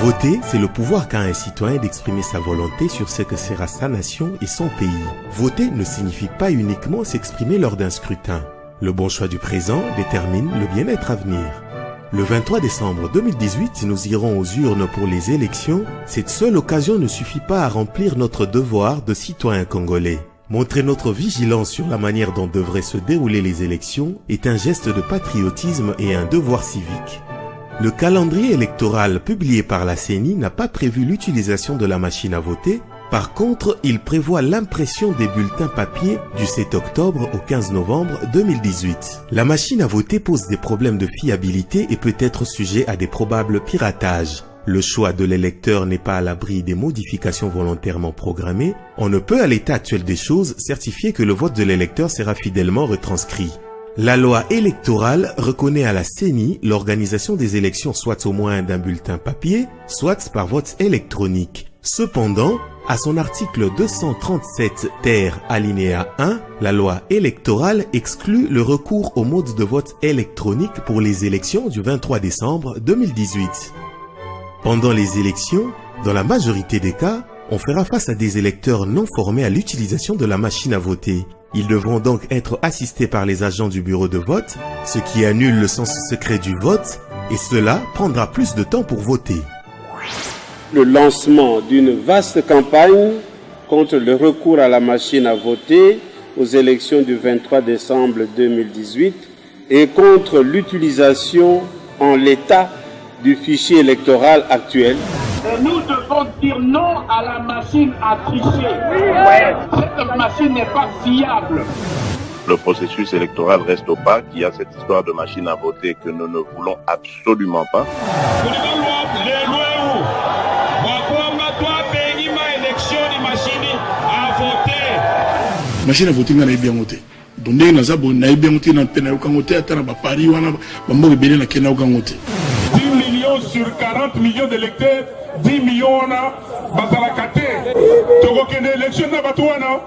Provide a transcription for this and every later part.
Voter, c'est le pouvoir qu'a un citoyen d'exprimer sa volonté sur ce que sera sa nation et son pays. Voter ne signifie pas uniquement s'exprimer lors d'un scrutin. Le bon choix du présent détermine le bien-être à venir. Le 23 décembre 2018, nous irons aux urnes pour les élections. Cette seule occasion ne suffit pas à remplir notre devoir de citoyen congolais. Montrer notre vigilance sur la manière dont devraient se dérouler les élections est un geste de patriotisme et un devoir civique. Le calendrier électoral publié par la CENI n'a pas prévu l'utilisation de la machine à voter. Par contre, il prévoit l'impression des bulletins papier du 7 octobre au 15 novembre 2018. La machine à voter pose des problèmes de fiabilité et peut être sujet à des probables piratages. Le choix de l'électeur n'est pas à l'abri des modifications volontairement programmées. On ne peut à l'état actuel des choses certifier que le vote de l'électeur sera fidèlement retranscrit. La loi électorale reconnaît à la CENI l'organisation des élections soit au moyen d'un bulletin papier, soit par vote électronique. Cependant, à son article 237 ter alinéa 1, la loi électorale exclut le recours au mode de vote électronique pour les élections du 23 décembre 2018. Pendant les élections, dans la majorité des cas, on fera face à des électeurs non formés à l'utilisation de la machine à voter. Ils devront donc être assistés par les agents du bureau de vote, ce qui annule le sens secret du vote, et cela prendra plus de temps pour voter. Le lancement d'une vaste campagne contre le recours à la machine à voter aux élections du 23 décembre 2018 et contre l'utilisation en l'état du fichier électoral actuel. Et nous devons dire non à la machine à tricher. Cette machine n'est pas fiable. Le processus électoral reste opaque. Il y a cette histoire de machine à voter que nous ne voulons absolument pas. Machine à voter n'a pas bien voté. Donc dès que nous avons bien voté dans le pays, nous avons voté à Paris, nous avons bien voté. 10 millions sur 40 millions d'électeurs, 10 millions on a Bazalakate. Togo kende élection na batuana.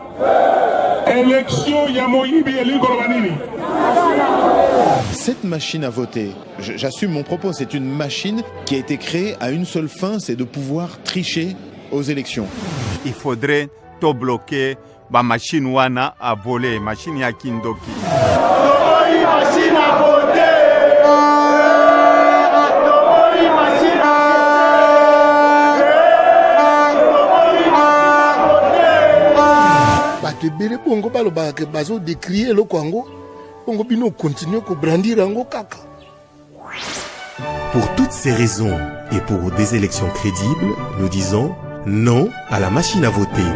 Élection ya Moyibi et Lingorobanini. Cette machine à voter, j'assume mon propos, c'est une machine qui a été créée à une seule fin, c'est de pouvoir tricher aux élections. Il faudrait tout bloquer. La machine wana a volé, machine ya Kindoki. Machine à voter. Batebele bongo balo ba ke bazo décrier le Congo. Bongo bino continue ko brandir ango kaka. Pour toutes ces raisons et pour des élections crédibles, nous disons non à la machine à voter.